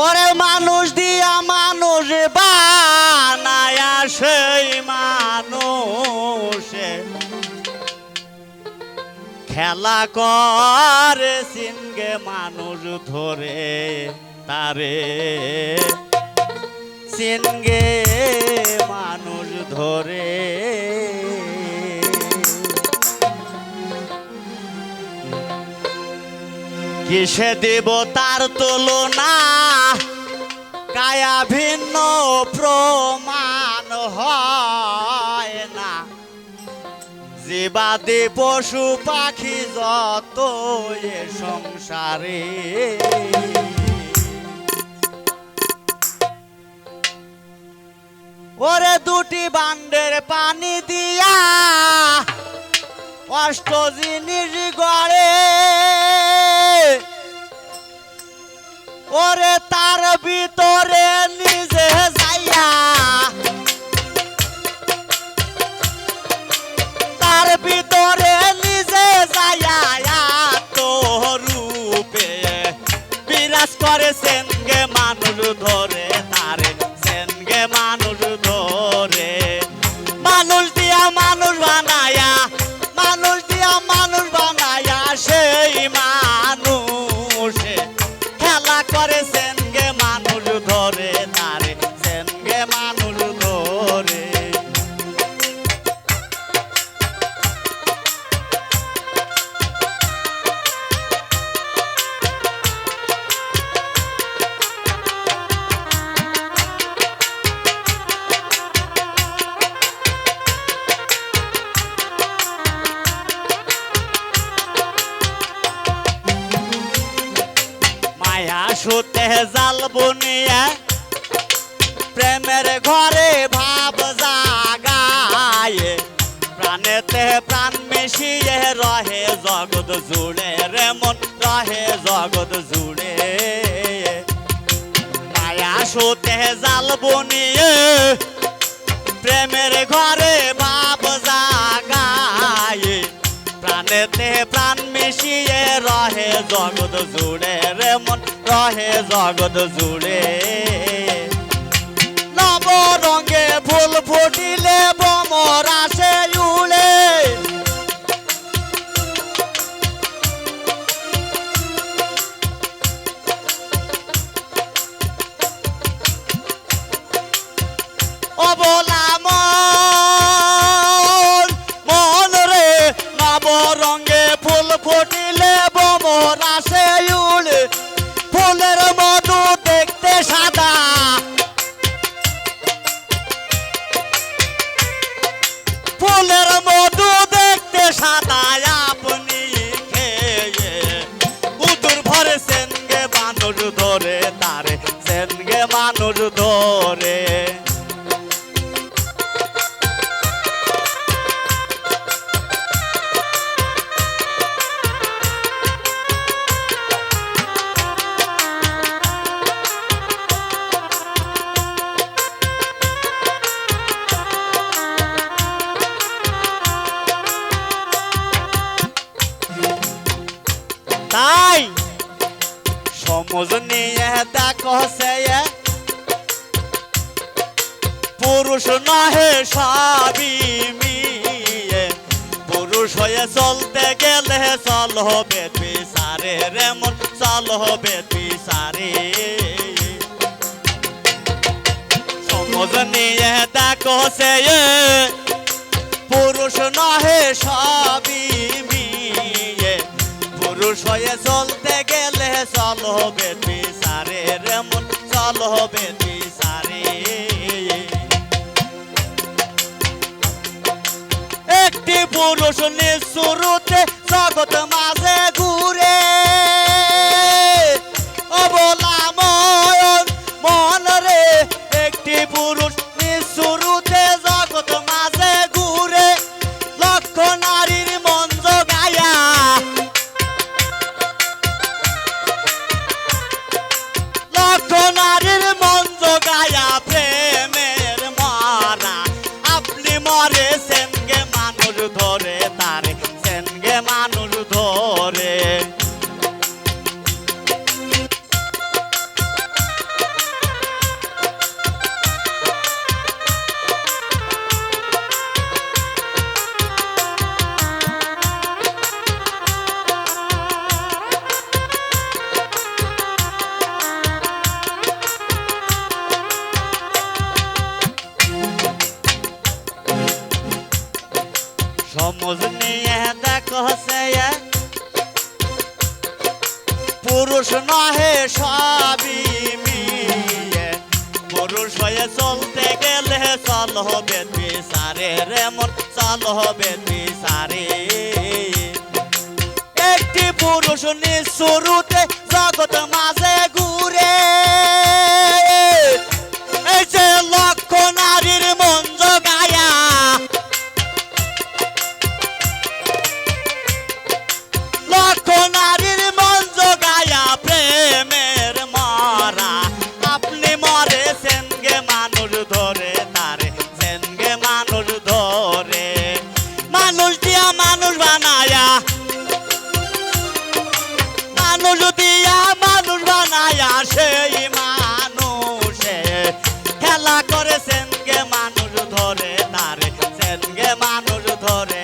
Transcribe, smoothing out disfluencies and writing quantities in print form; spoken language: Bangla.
ওরে মানুষ দিয়া মানুষ বানায় সেই মানুষে খেলা করে সিনগে মানুষ ধরে তারে সিনগে মানুষ ধরে কিসে দেব তার তুলনা কায়া ভিন্ন প্রমাণ হয় না জীবাদি পশু পাখি যত এ সংসারে ওরে দুটি বান্ডের পানি দিয়া অষ্ট জিনিস গড়ে ওরে তার ভিতরে নিজে যাইয়া তার ভিতরে নিজে যাইয়া তো রূপে বিরাজ করে সেনগে মানুষ ধরে তারে সেনগে মানুষ ধরে মানুষ দিয়া মানুষ বানায়া মানুষ দিয়া মানুষ বানায়া সেই মানুষে খেলা করে সেনগে মানুষ ধরে তারে সেনগে মানুষ ধরে সুতে জাল বুনিয়া প্রেমের ঘরে ভাব জাগায় প্রাণেতে প্রাণ মিশিয়ে রহে জগৎ জুড়ে রে মন রহে জগৎ জুড়ে মায়া সুতে জাল বুনিয়ে প্রেমের ঘরে ভাব জাগায় প্রাণেতে প্রাণ মিশিয়ে রহে জগৎ জুড়ে রে মন রহে জগৎ জুড়ে নব রঙে ফুল ফুটিলে ভ্রমর আসে উড়ে অবলা মন রে নব রঙে ফুল ফুটিলে ভ্রমর আসে উড়ে ফুলের মধু দেখতে সাদা ফুলের মধু দেখতে সাদা আপনি খেয়ে উদুর ভরে সেনগে মানুষ ধরে তারে সেনগে মানুষ ধরে তাই সমজ নিয়ে দেখো সে পুরুষ নহে সবই মিয়ে পুরুষ হয়ে চলতে গেলে চল হবে বিচারে রে মন চল হবে বিচারে সমজ নিয়ে দেখো সে পুরুষ নহে সবই মিয়ে পুরুষ হয়ে চলতে গেলে চল হবে বিচারে রে মন চল হবে বিচারে একটি পুরুষ নিঃশুরুতে জগৎ মাঝে ঘুরে অবলা মন রে একটি পুরুষ নিঃশুরুতে জগৎ মাঝে ঘুরে লক্ষ নারীর মন জগায়া লক্ষ নারীর মন জগায়া প্রেমের মারা আপনি মরে সেনগে সমজ নিয়ে দেখো সে পুরুষ নহে সবই মেয়ে পুরুষ হয়ে চলতে গেলে চল হবে বিচারে রে মন চল হবে বিচারে একটি পুরুষ নিঃশুরুতে জগৎ মাঝে ঘুরে এই যে লক্ষ নারীর মন জগায়া লক্ষ নারীর মন জগায়া প্রেমের মরা আপনি মরেছেন গে মানুষ ধরে তারে সেনগে মানুষ ধরে মানুষ দিয়া মানুষ বানায়া মানুষ দিয়া মানুষ বানায়া সেই মানুষে খেলা করেছেন গে মানুষ ধরে তারে সেনগে মানুষ ধরে